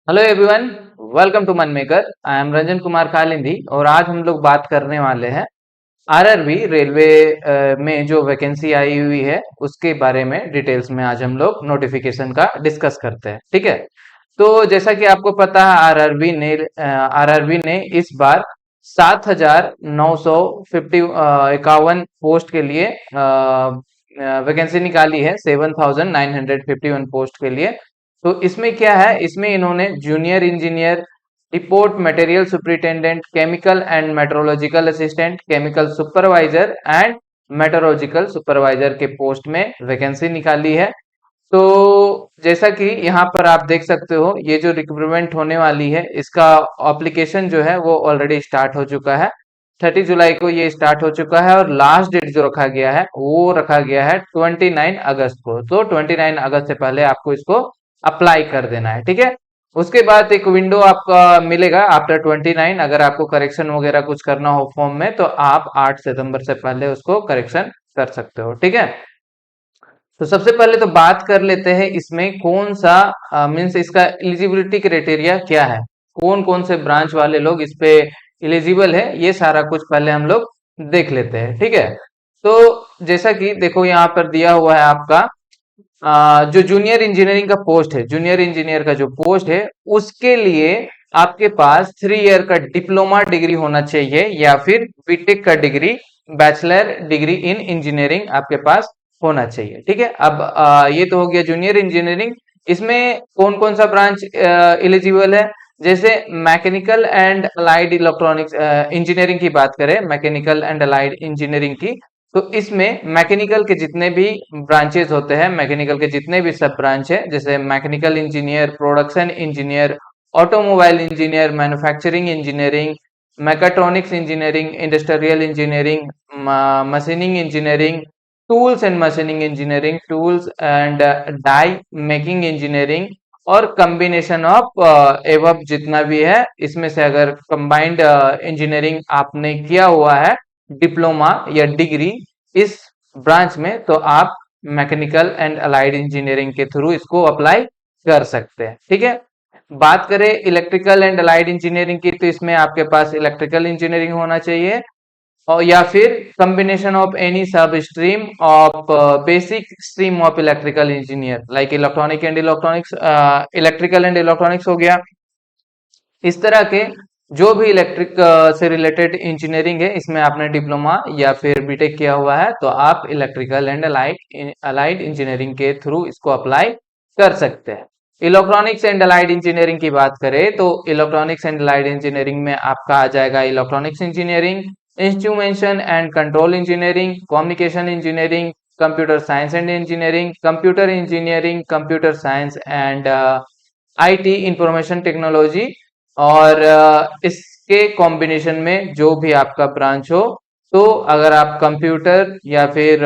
Hello everyone, welcome to मन maker. I am Ranjan Kumar Kalindi और आज हम लोग बात करने वाले हैं आरआरबी रेलवे में जो वैकेंसी आई हुई है उसके बारे में डिटेल्स में आज हम लोग नोटिफिकेशन का डिस्कस करते हैं। ठीक है, तो जैसा कि आपको पता है आरआरबी ने इस बार 7,950 51 पोस्ट के लिए वैकेंसी निकाली है, 7,951 पोस्ट के लिए। तो इसमें क्या है, इसमें इन्होंने junior engineer, report material superintendent, chemical and metallurgical assistant, chemical supervisor and metallurgical supervisor के पोस्ट में वैकेंसी निकाली है। तो जैसा कि यहाँ पर आप देख सकते हो, ये जो रिक्रूटमेंट होने वाली है इसका एप्लीकेशन जो है वो ऑलरेडी स्टार्ट हो चुका है। 30 जुलाई को ये स्टार्ट हो चुका है और लास्ट डेट जो रखा गया है वो रखा गया है 29 अगस्त को। तो 29 अगस्त से पहले आपको इसको अप्लाई कर देना है। ठीक है, उसके बाद एक विंडो आपका मिलेगा आफ्टर 29। अगर आपको करेक्शन वगैरह कुछ करना हो फॉर्म में तो आप 8 सितंबर से पहले उसको करेक्शन कर सकते हो। ठीक है, तो सबसे पहले तो बात कर लेते हैं इसमें कौन सा मीन्स इसका एलिजिबिलिटी क्राइटेरिया क्या है, कौन कौन से ब्रांच वाले लोग इस पे एलिजिबल है, ये सारा कुछ पहले हम लोग देख लेते हैं। ठीक है, तो जैसा कि देखो यहाँ पर दिया हुआ है आपका जो जूनियर इंजीनियरिंग का पोस्ट है, जूनियर इंजीनियर का जो पोस्ट है उसके लिए आपके पास 3 ईयर का डिप्लोमा डिग्री होना चाहिए या फिर बीटेक का degree, bachelor degree in engineering आपके पास होना चाहिए। ठीक है, अब ये तो हो गया जूनियर इंजीनियरिंग। इसमें कौन कौन सा ब्रांच एलिजिबल है, जैसे mechanical and allied electronics engineering की बात करें, मैकेनिकल एंड अलाइड इंजीनियरिंग की, तो इसमें मैकेनिकल के जितने भी ब्रांचेस होते हैं, मैकेनिकल के जितने भी सब ब्रांच है, जैसे mechanical engineer, production engineer, automobile engineer, manufacturing engineering, mechatronics engineering, industrial engineering, machining engineering, tools and machining engineering, tools and die making engineering और कॉम्बिनेशन ऑफ एवब जितना भी है, इसमें से अगर कंबाइंड इंजीनियरिंग आपने किया हुआ है डिप्लोमा या डिग्री इस ब्रांच में, तो आप मैकेनिकल एंड अलाइड इंजीनियरिंग के थ्रू इसको अप्लाई कर सकते हैं। ठीक है, बात करें इलेक्ट्रिकल एंड अलाइड इंजीनियरिंग की, तो इसमें आपके पास इलेक्ट्रिकल इंजीनियरिंग होना चाहिए और या फिर कॉम्बिनेशन ऑफ एनी सब stream of basic stream of electrical engineer like electronic and electronics, electrical and electronics हो गया। इस तरह के जो भी इलेक्ट्रिक से रिलेटेड इंजीनियरिंग है, इसमें आपने डिप्लोमा या फिर बीटेक किया हुआ है तो आप इलेक्ट्रिकल एंड अलाइड इंजीनियरिंग के थ्रू इसको अप्लाई कर सकते हैं। इलेक्ट्रॉनिक्स एंड अलाइड इंजीनियरिंग की बात करें तो इलेक्ट्रॉनिक्स एंड अलाइड इंजीनियरिंग में आपका आ जाएगा electronics engineering, instrumentation and control engineering, communication engineering, computer science and engineering, computer engineering, computer science and IT information technology और इसके कॉम्बिनेशन में जो भी आपका ब्रांच हो, तो अगर आप कंप्यूटर या फिर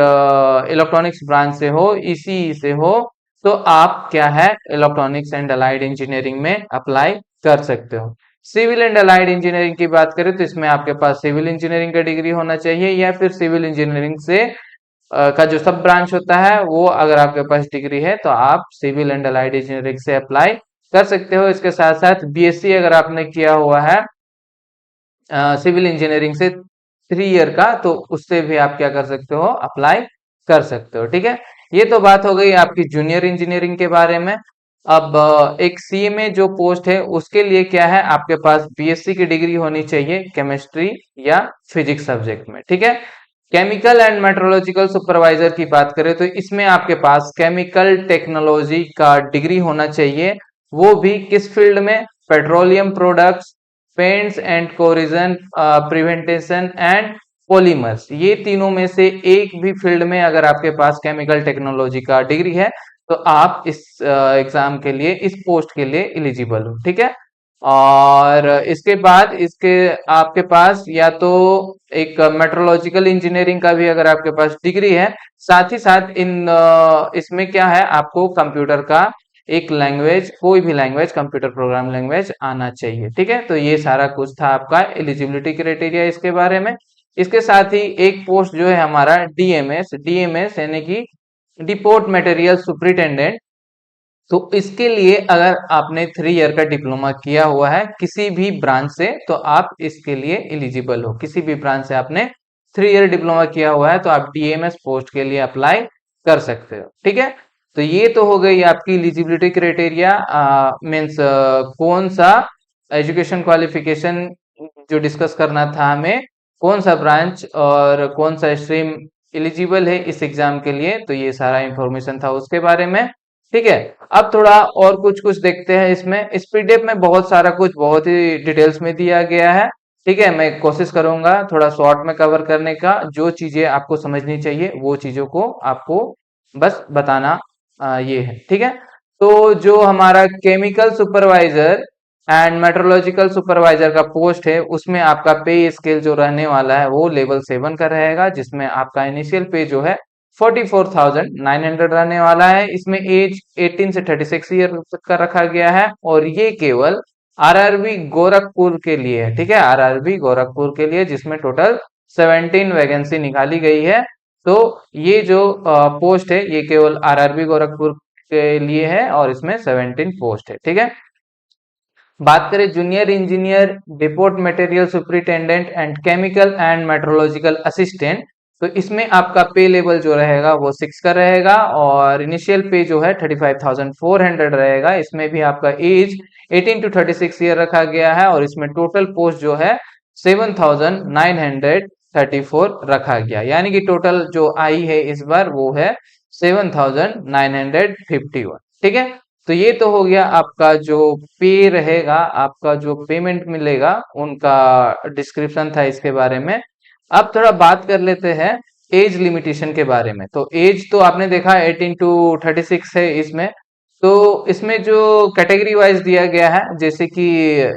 इलेक्ट्रॉनिक्स ब्रांच से हो, इसी से हो, तो आप क्या है इलेक्ट्रॉनिक्स एंड अलाइड इंजीनियरिंग में अप्लाई कर सकते हो। सिविल एंड अलाइड इंजीनियरिंग की बात करें तो इसमें आपके पास सिविल इंजीनियरिंग का डिग्री होना चाहिए या फिर सिविल इंजीनियरिंग से का जो सब ब्रांच होता है वो अगर आपके पास डिग्री है तो आप सिविल एंड अलाइड इंजीनियरिंग से अप्लाई कर सकते हो। इसके साथ साथ बीएससी अगर आपने किया हुआ है सिविल इंजीनियरिंग से 3 ईयर का, तो उससे भी आप क्या कर सकते हो, अप्लाई कर सकते हो। ठीक है, ये तो बात हो गई आपकी जूनियर इंजीनियरिंग के बारे में। अब एक सीए में जो पोस्ट है उसके लिए क्या है, आपके पास बीएससी की डिग्री होनी चाहिए केमिस्ट्री या फिजिक्स सब्जेक्ट में। ठीक है, केमिकल एंड मेट्रोलॉजिकल सुपरवाइजर की बात करें तो इसमें आपके पास केमिकल टेक्नोलॉजी का डिग्री होना चाहिए, वो भी किस फील्ड में, petroleum products, paints and corrosion prevention and polymers, ये तीनों में से एक भी फील्ड में अगर आपके पास केमिकल टेक्नोलॉजी का डिग्री है तो आप इस एग्जाम के लिए, इस पोस्ट के लिए एलिजिबल हो। ठीक है, और इसके बाद इसके आपके पास या तो एक मेट्रोलॉजिकल इंजीनियरिंग का भी अगर आपके पास डिग्री है, साथ ही साथ इसमें क्या है, आपको कंप्यूटर का एक लैंग्वेज, कोई भी लैंग्वेज, कंप्यूटर प्रोग्राम लैंग्वेज आना चाहिए। ठीक है, तो ये सारा कुछ था आपका एलिजिबिलिटी क्राइटेरिया इसके बारे में। इसके साथ ही एक पोस्ट जो है हमारा डीएमएस, डीएमएस यानी कि डिपोर्ट मटेरियल सुपरिटेंडेंट, तो इसके लिए अगर आपने 3 ईयर का डिप्लोमा किया हुआ है किसी भी ब्रांच से तो आप इसके लिए एलिजिबल हो। किसी भी ब्रांच से आपने 3 ईयर डिप्लोमा किया हुआ है तो आप डीएमएस पोस्ट के लिए अप्लाई कर सकते हो। ठीक है, तो ये तो हो गई आपकी एलिजिबिलिटी क्राइटेरिया। मीन्स कौन सा एजुकेशन क्वालिफिकेशन जो डिस्कस करना था हमें, कौन सा ब्रांच और कौन सा स्ट्रीम एलिजिबल है इस एग्जाम के लिए, तो ये सारा इंफॉर्मेशन था उसके बारे में। ठीक है, अब थोड़ा और कुछ कुछ देखते हैं। इसमें इस पीडीएफ में बहुत सारा कुछ बहुत ही डिटेल्स में दिया गया है। ठीक है, मैं कोशिश करूंगा थोड़ा शॉर्ट में कवर करने का। जो चीजें आपको समझनी चाहिए वो चीजों को आपको बस बताना ये है। ठीक है, तो जो हमारा chemical supervisor and metallurgical supervisor का पोस्ट है उसमें आपका पे स्केल जो रहने वाला है वो लेवल 7 का रहेगा, जिसमें आपका इनिशियल पे जो है 44,900 रहने वाला है। इसमें एज 18 से 36 ईयर का रखा गया है और ये केवल आरआरबी गोरखपुर के लिए है। ठीक है, आरआरबी गोरखपुर के लिए, जिसमें टोटल 17 वैकेंसी निकाली गई है। तो ये जो पोस्ट है ये केवल आरआरबी गोरखपुर के लिए है और इसमें 17 पोस्ट है। ठीक है, बात करें junior engineer, depot material superintendent and chemical and metallurgical assistant, तो इसमें आपका पे लेवल जो रहेगा वो 6 का रहेगा और इनिशियल पे जो है 35,400 रहेगा। इसमें भी आपका एज 18 टू 36 ईयर रखा गया है और इसमें टोटल पोस्ट जो है 7,934 रखा गया, यानी कि टोटल जो आई है इस बार वो है 7,951। ठीक है, तो ये तो हो गया आपका जो पे रहेगा, आपका जो पेमेंट मिलेगा उनका डिस्क्रिप्शन था इसके बारे में। अब थोड़ा बात कर लेते हैं एज लिमिटेशन के बारे में। तो एज तो आपने देखा 18 टू 36 है इसमें। तो इसमें जो कैटेगरी वाइज दिया गया है, जैसे कि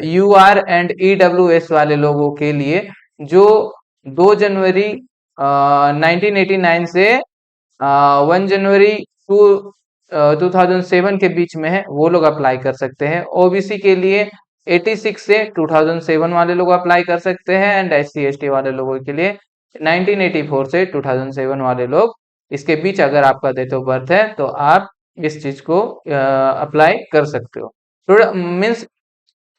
यूआर एंड ईडब्ल्यूएस वाले लोगों के लिए जो 2 जनवरी 1989 से 1 जनवरी टू 2007 के बीच में है वो लोग अप्लाई कर सकते हैं। ओबीसी के लिए 86 से 2007 वाले लोग अप्लाई कर सकते हैं एंड एससी एसटी वाले लोगों के लिए 1984 से 2007 वाले लोग, इसके बीच अगर आपका डेट ऑफ बर्थ है तो आप इस चीज को अप्लाई कर सकते हो। तो मीन्स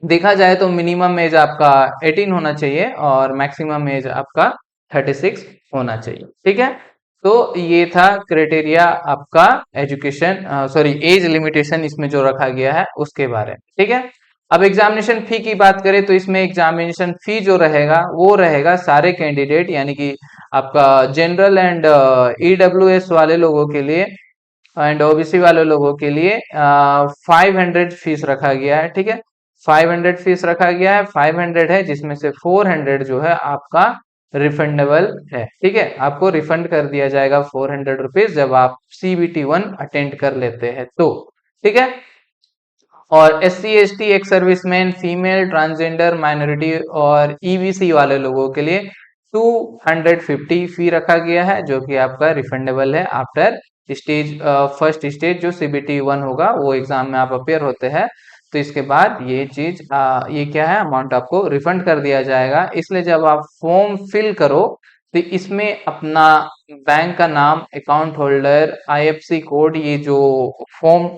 देखा जाए तो मिनिमम एज आपका 18 होना चाहिए और मैक्सिमम एज आपका 36 होना चाहिए। ठीक है, तो ये था क्राइटेरिया आपका एजुकेशन सॉरी एज लिमिटेशन इसमें जो रखा गया है उसके बारे में। ठीक है, अब एग्जामिनेशन फी की बात करें तो इसमें एग्जामिनेशन फी जो रहेगा वो रहेगा सारे कैंडिडेट, यानी कि आपका जनरल एंड ईडब्ल्यूएस वाले लोगों के लिए एंड ओबीसी वाले लोगों के लिए 500 फीस रखा गया है। ठीक है, 500 फीस रखा गया है, 500 है जिसमें से 400 जो है आपका रिफंडेबल है। ठीक है, आपको रिफंड कर दिया जाएगा 400 रुपीज जब आप CBT 1 अटेंड कर लेते हैं तो। ठीक है, और SC ST एक सर्विसमैन, फीमेल, ट्रांसजेंडर, माइनॉरिटी और ईबीसी वाले लोगों के लिए 250 फी रखा गया है जो कि आपका रिफंडेबल है आफ्टर स्टेज फर्स्ट स्टेज जो CBT 1 होगा वो एग्जाम में आप अपेयर होते हैं तो इसके बाद ये चीज ये क्या है अमाउंट आपको रिफंड कर दिया जाएगा। इसलिए जब आप फॉर्म फिल करो तो इसमें अपना बैंक का नाम, अकाउंट होल्डर, IFSC कोड, ये जो फॉर्म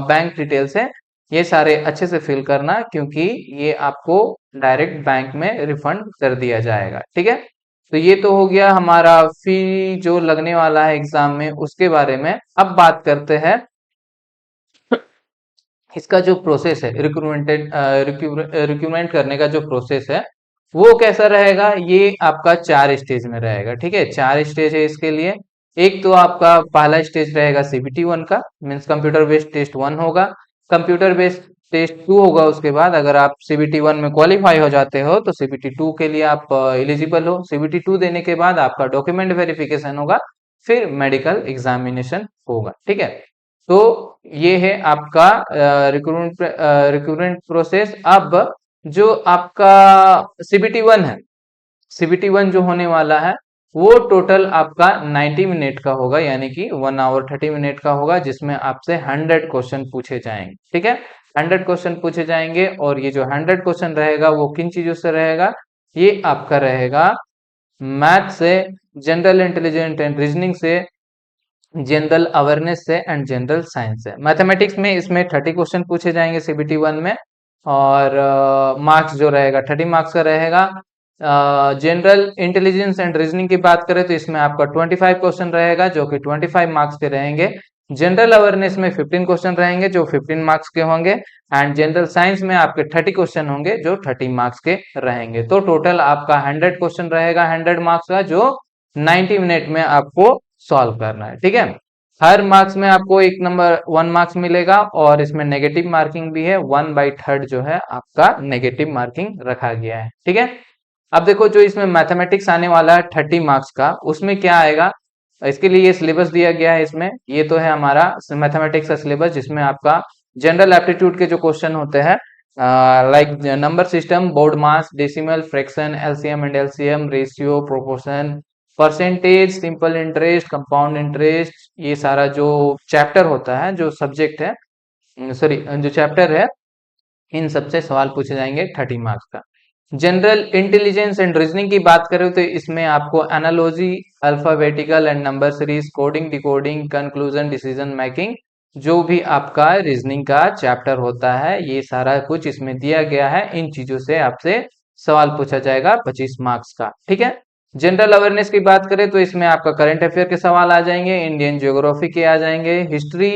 बैंक डिटेल्स है ये सारे अच्छे से फिल करना, क्योंकि ये आपको डायरेक्ट बैंक में रिफंड कर दिया जाएगा। ठीक है, तो ये तो हो गया हमारा फी जो लगने वाला है एग्जाम में उसके बारे में। अब बात करते हैं इसका जो प्रोसेस है रिक्रूटमेंट करने का जो प्रोसेस है वो कैसा रहेगा। ये आपका 4 स्टेज में रहेगा। ठीक है, 4 स्टेज है इसके लिए। एक तो आपका पहला स्टेज रहेगा CBT 1 का, मीन्स कंप्यूटर बेस्ड टेस्ट 1 होगा। कंप्यूटर बेस्ड टेस्ट 2 होगा उसके बाद। अगर आप CBT 1 में क्वालिफाई हो जाते हो तो CBT 2 के लिए आप एलिजिबल हो। CBT 2 देने के बाद आपका डॉक्यूमेंट वेरिफिकेशन होगा, फिर मेडिकल एग्जामिनेशन होगा। ठीक है, तो ये है आपका रिक्रूटमेंट प्रोसेस। अब जो आपका CBT 1 है, CBT 1 जो होने वाला है वो टोटल आपका 90 मिनट का होगा, यानी कि 1 आवर 30 मिनट का होगा, जिसमें आपसे 100 क्वेश्चन पूछे जाएंगे। ठीक है, 100 क्वेश्चन पूछे जाएंगे और ये जो 100 क्वेश्चन रहेगा वो किन चीजों से रहेगा, ये आपका रहेगा मैथ से, जनरल इंटेलिजेंस एंड रीजनिंग से, जनरल अवेयरनेस से एंड जनरल साइंस से। मैथमेटिक्स में इसमें 30 क्वेश्चन पूछे जाएंगे सीबीटी 1 में, और मार्क्स जो रहेगा 30 मार्क्स का रहेगा। जनरल इंटेलिजेंस एंड रीजनिंग की बात करें तो इसमें आपका 25 क्वेश्चन रहेगा जो कि 25 मार्क्स के रहेंगे। जनरल अवेयरनेस में 15 क्वेश्चन रहेंगे जो 15 मार्क्स के होंगे, एंड जनरल साइंस में आपके 30 क्वेश्चन होंगे जो 30 मार्क्स के रहेंगे। तो टोटल आपका 100 क्वेश्चन रहेगा 100 मार्क्स का, जो 90 मिनट में आपको सॉल्व करना है। ठीक है, हर मार्क्स में आपको 1 मार्क्स मिलेगा, और इसमें नेगेटिव मार्किंग भी है, 1/3 जो है आपका नेगेटिव मार्किंग रखा गया है। ठीक है, अब देखो जो इसमें मैथमेटिक्स आने वाला है 30 मार्क्स का, उसमें क्या आएगा, इसके लिए ये सिलेबस दिया गया है। इसमें ये तो है हमारा मैथमेटिक्स का सिलेबस, जिसमें आपका जनरल एप्टीट्यूड के जो क्वेश्चन होते हैं, like number system, board mass, decimal, fraction, LCM and LCM, ratio, proportion, percentage, simple interest, compound interest, ये सारा जो चैप्टर होता है, जो सब्जेक्ट है, सॉरी जो चैप्टर है, इन सबसे सवाल पूछे जाएंगे 30 मार्क्स का। जनरल इंटेलिजेंस एंड रीजनिंग की बात करें तो इसमें आपको analogy, alphabetical and number series, coding, decoding, conclusion, decision making, जो भी आपका रीजनिंग का चैप्टर होता है, ये सारा कुछ इसमें दिया गया है। इन चीजों से आपसे सवाल पूछा जाएगा 25 मार्क्स का। ठीक है, जनरल अवेयरनेस की बात करें तो इसमें आपका करंट अफेयर के सवाल आ जाएंगे, इंडियन ज्योग्राफी के आ जाएंगे, हिस्ट्री,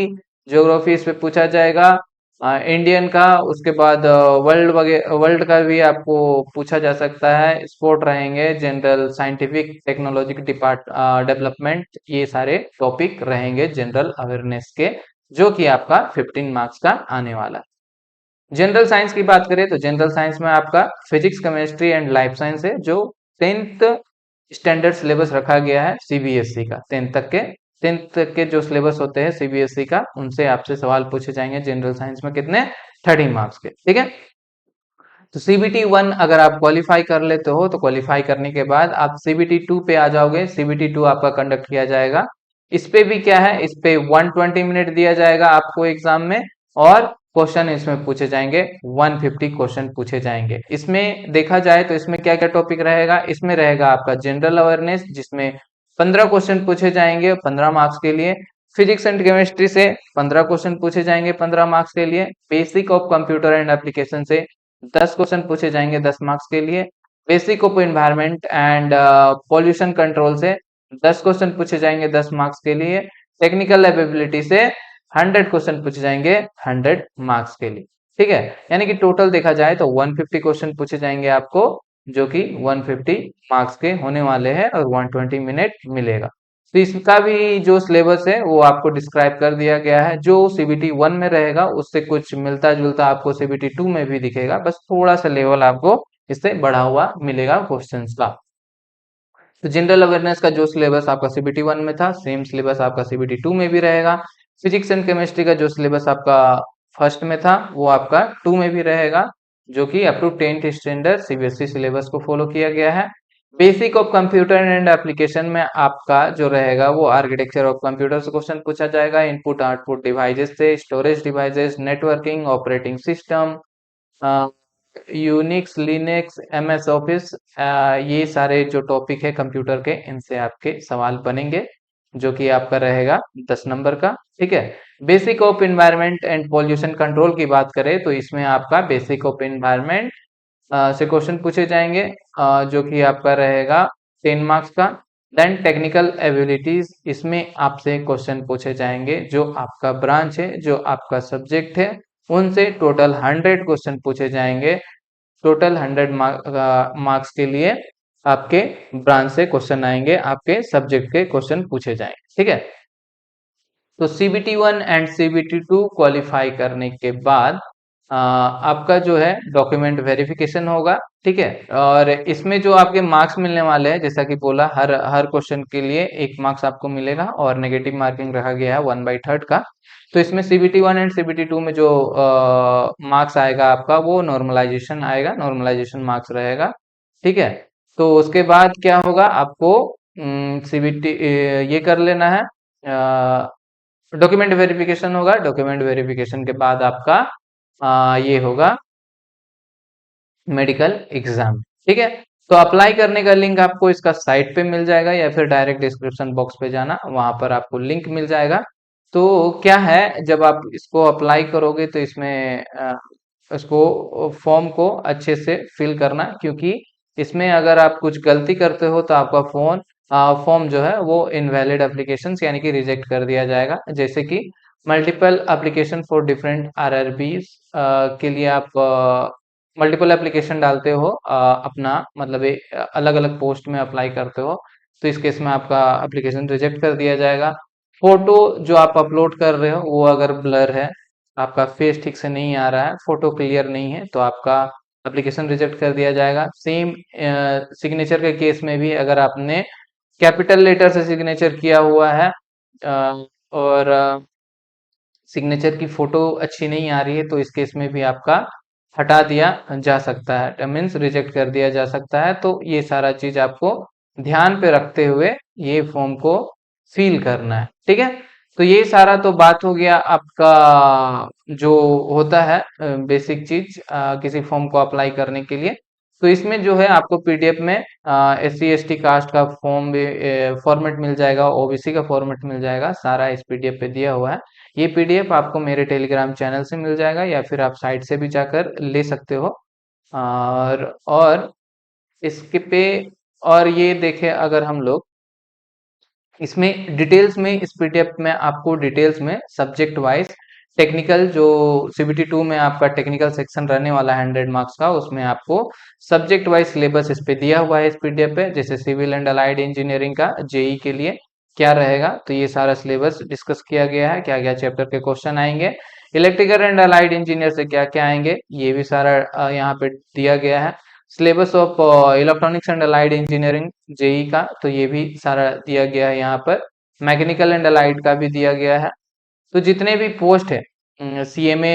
ज्योग्राफी इस पे पूछा जाएगा, इंडियन का, उसके बाद वर्ल्ड का भी आपको पूछा जा सकता है। स्पोर्ट रहेंगे, जनरल साइंटिफिक टेक्नोलॉजिक डेवलपमेंट, ये सारे टॉपिक रहेंगे जनरल अवेयरनेस के, जो कि आपका 15 मार्क्स का आने वाला है। जनरल साइंस की बात करें तो जनरल साइंस में आपका physics, chemistry and life science है, जो 10th स्टैंडर्ड सिलेबस रखा गया है सीबीएसई का। 10th तक के जो सिलेबस होते हैं सीबीएसई का, उनसे आपसे सवाल पूछे जाएंगे जनरल साइंस में, कितने, 30 मार्क्स के। ठीक है, तो सीबीटी 1 अगर आप क्वालिफाई कर लेते हो, तो क्वालिफाई करने के बाद आप सीबीटी 2 पे आ जाओगे। सीबीटी 2 आपका कंडक्ट किया जाएगा। इस पे भी क्या है, इस पे 120 मिनट दिया जाएगा आपको एग्जाम में, और क्वेश्चन इसमें पूछे जाएंगे 150 क्वेश्चन पूछे जाएंगे। इसमें देखा जाए तो इसमें क्या क्या टॉपिक रहेगा, इसमें रहेगा आपका जनरल अवेयरनेस, जिसमें 15 क्वेश्चन पूछे जाएंगे 15 मार्क्स के लिए। फिजिक्स एंड केमिस्ट्री से 15 क्वेश्चन पूछे जाएंगे 15 मार्क्स के लिए। Basic of computer and application से 10 क्वेश्चन पूछे जाएंगे 10 मार्क्स के लिए। Basic of environment and pollution control से 10 क्वेश्चन पूछे जाएंगे 10 मार्क्स के लिए। टेक्निकल एबिलिटी से 100 क्वेश्चन पूछे जाएंगे 100 मार्क्स के लिए। ठीक है, यानी कि टोटल देखा जाए तो 150 क्वेश्चन पूछे जाएंगे आपको, जो कि 150 मार्क्स के होने वाले हैं, और 120 मिनट मिलेगा। तो इसका भी जो सिलेबस है वो आपको डिस्क्राइब कर दिया गया है। जो सीबीटी 1 में रहेगा उससे कुछ मिलता जुलता आपको सीबीटी 2 में भी दिखेगा, बस थोड़ा सा लेवल आपको इससे बढ़ा हुआ मिलेगा क्वेश्चंस का। तो जनरल अवेयरनेस का जो सिलेबस आपका सीबीटी 1 में था, सेम सिलेबस आपका सीबीटी 2 में भी रहेगा। फिजिक्स एंड केमिस्ट्री का जो सिलेबस आपका फर्स्ट में था, वो आपका 2 में भी रहेगा, जो कि up to 10th standard CBSE syllabus को फॉलो किया गया है। Basic of computer and application में आपका जो रहेगा वो आर्किटेक्चर ऑफ कंप्यूटर से क्वेश्चन पूछा जाएगा, इनपुट आउटपुट डिवाइसेस से, storage devices, networking, operating system, Unix, Linux, MS Office, ये सारे जो टॉपिक है कंप्यूटर के, इनसे आपके सवाल बनेंगे, जो कि आपका रहेगा 10 नंबर का। ठीक है, basic of environment and pollution control की बात करें तो इसमें आपका बेसिक ऑफ एनवायरनमेंट से क्वेश्चन पूछे जाएंगे, जो कि आपका रहेगा 10 मार्क्स का। देन टेक्निकल एबिलिटीज, इसमें आपसे क्वेश्चन पूछे जाएंगे, जो आपका ब्रांच है, जो आपका सब्जेक्ट है, उनसे टोटल 100 क्वेश्चन पूछे जाएंगे। टोटल 100 मार्क्स के लिए आपके ब्रांच से क्वेश्चन आएंगे, आपके सब्जेक्ट के क्वेश्चन पूछे जाएंगे। ठीक है, तो सीबीटी 1 एंड सीबीटी 2 क्वालिफाई करने के बाद आपका जो है डॉक्यूमेंट वेरिफिकेशन होगा। ठीक है, और इसमें जो आपके मार्क्स मिलने वाले हैं, जैसा कि बोला, हर हर क्वेश्चन के लिए 1 मार्क्स आपको मिलेगा, और नेगेटिव मार्किंग रखा गया है 1/3 का। तो इसमें सीबीटी 1 एंड सीबीटी 2 में जो मार्क्स आएगा आपका, वो नॉर्मलाइजेशन आएगा, नॉर्मलाइजेशन मार्क्स रहेगा। ठीक है, तो उसके बाद क्या होगा, आपको सीबीटी ये कर लेना है, डॉक्यूमेंट वेरिफिकेशन होगा। डॉक्यूमेंट वेरिफिकेशन के बाद आपका ये होगा मेडिकल एग्जाम। ठीक है, तो अप्लाई करने का लिंक आपको इसका साइट पे मिल जाएगा या फिर डायरेक्ट डिस्क्रिप्शन बॉक्स पे जाना, वहां पर आपको लिंक मिल जाएगा। तो क्या है, जब आप इसको अप्लाई करोगे तो इसमें इसको फॉर्म को अच्छे से फिल करना, क्योंकि इसमें अगर आप कुछ गलती करते हो तो आपका फॉर्म जो है वो इनवैलिड एप्लीकेशन यानी कि रिजेक्ट कर दिया जाएगा। जैसे कि multiple application for different RRBs के लिए आप मल्टीपल एप्लीकेशन डालते हो, अपना मतलब अलग अलग पोस्ट में अप्लाई करते हो, तो इस केस में आपका एप्लीकेशन रिजेक्ट कर दिया जाएगा। फोटो जो आप अपलोड कर रहे हो वो अगर ब्लर है, आपका फेस ठीक से नहीं आ रहा है, फोटो क्लियर नहीं है, तो आपका एप्लीकेशन रिजेक्ट कर दिया जाएगा। सेम सिग्नेचर के केस में भी अगर आपने कैपिटल लेटर से सिग्नेचर किया हुआ है और सिग्नेचर की फोटो अच्छी नहीं आ रही है, तो इस केस में भी आपका हटा दिया जा सकता है, मीन्स रिजेक्ट कर दिया जा सकता है। तो ये सारा चीज आपको ध्यान पे रखते हुए ये फॉर्म को फिल करना है, ठीक है। तो ये सारा तो बात हो गया आपका जो होता है बेसिक चीज किसी फॉर्म को अप्लाई करने के लिए। तो इसमें जो है आपको पीडीएफ में SC ST कास्ट का फॉर्म भी फॉर्मेट मिल जाएगा, ओबीसी का फॉर्मेट मिल जाएगा, सारा इस पीडीएफ पे दिया हुआ है। ये पीडीएफ आपको मेरे टेलीग्राम चैनल से मिल जाएगा या फिर आप साइट से भी जाकर ले सकते हो। और इसके पे और ये देखें, अगर हम लोग इसमें डिटेल्स में, इस पीडीएफ में आपको डिटेल्स में सब्जेक्ट वाइज टेक्निकल जो CBT 2 में आपका टेक्निकल सेक्शन रहने वाला है 100 मार्क्स का, उसमें आपको सब्जेक्ट वाइज सिलेबस इस पे दिया हुआ है इस पीडीएफ पे। जैसे सिविल एंड अलाइड इंजीनियरिंग का जेई के लिए क्या रहेगा, तो ये सारा सिलेबस डिस्कस किया गया है, क्या क्या चैप्टर के क्वेश्चन आएंगे। इलेक्ट्रिकल एंड अलाइड इंजीनियर से क्या क्या आएंगे, ये भी सारा यहाँ पे दिया गया है। Syllabus of electronics and allied engineering JE का, तो ये भी सारा दिया गया है यहाँ पर। मैकेनिकल एंड अलाइड का भी दिया गया है। तो जितने भी पोस्ट है सीएमए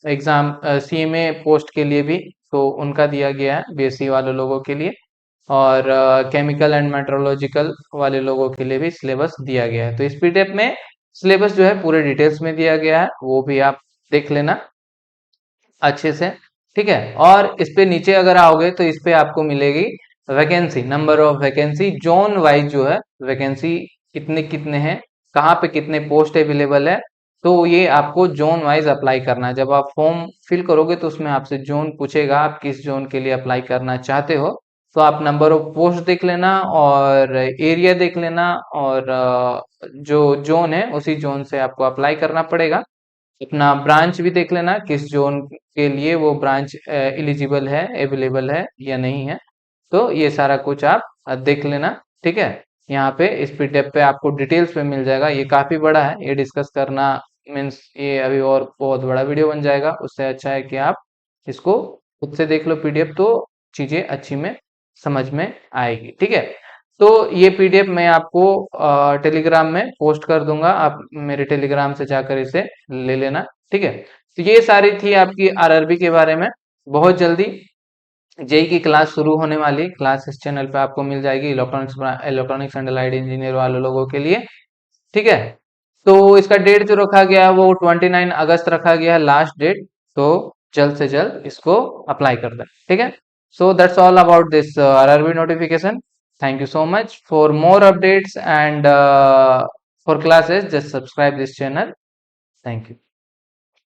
एग्जाम, सीएमए पोस्ट के लिए भी, तो उनका दिया गया है बीएससी वाले लोगों के लिए, और केमिकल एंड मेट्रोलॉजिकल वाले लोगों के लिए भी सिलेबस दिया गया है। तो इस पीडीएफ में सिलेबस जो है पूरे डिटेल्स में दिया गया है, वो भी आप देख लेना अच्छे से, ठीक है। और इस पे नीचे अगर आओगे तो इस पे आपको मिलेगी vacancy, number of vacancy, zone wise जो है वैकेंसी कितने कितने हैं, कहाँ पे कितने पोस्ट अवेलेबल है, तो ये आपको जोन वाइज अप्लाई करना है। जब आप फॉर्म फिल करोगे तो उसमें आपसे जोन पूछेगा, आप किस जोन के लिए अप्लाई करना चाहते हो, तो आप नंबर ऑफ पोस्ट देख लेना और एरिया देख लेना, और जो जोन है उसी जोन से आपको अप्लाई करना पड़ेगा। अपना ब्रांच भी देख लेना, किस जोन के लिए वो ब्रांच एलिजिबल है, अवेलेबल है या नहीं है, तो ये सारा कुछ आप देख लेना, ठीक है। यहाँ पे इस पीडीएफ पे आपको डिटेल्स में मिल जाएगा। ये काफी बड़ा है, ये डिस्कस करना मीन्स ये अभी और बहुत बड़ा वीडियो बन जाएगा। उससे अच्छा है कि आप इसको खुद से देख लो पीडीएफ, तो चीजें अच्छी में समझ में आएगी, ठीक है। तो ये पीडीएफ मैं आपको टेलीग्राम में पोस्ट कर दूंगा, आप मेरे टेलीग्राम से जाकर इसे ले लेना, ठीक है। तो ये सारी थी आपकी आरआरबी के बारे में। बहुत जल्दी जेई की क्लास शुरू होने वाली, क्लास इस चैनल पे आपको मिल जाएगी, इलेक्ट्रॉनिक्स एंड अलाइड इंजीनियर वाले लोगों के लिए, ठीक है। तो इसका डेट जो रखा गया है वो 29 अगस्त रखा गया है लास्ट डेट, तो जल्द से जल्द इसको अप्लाई कर दें, ठीक है। So that's all about this RRB notification. Thank you so much. For more updates and for classes, just subscribe this channel. Thank you.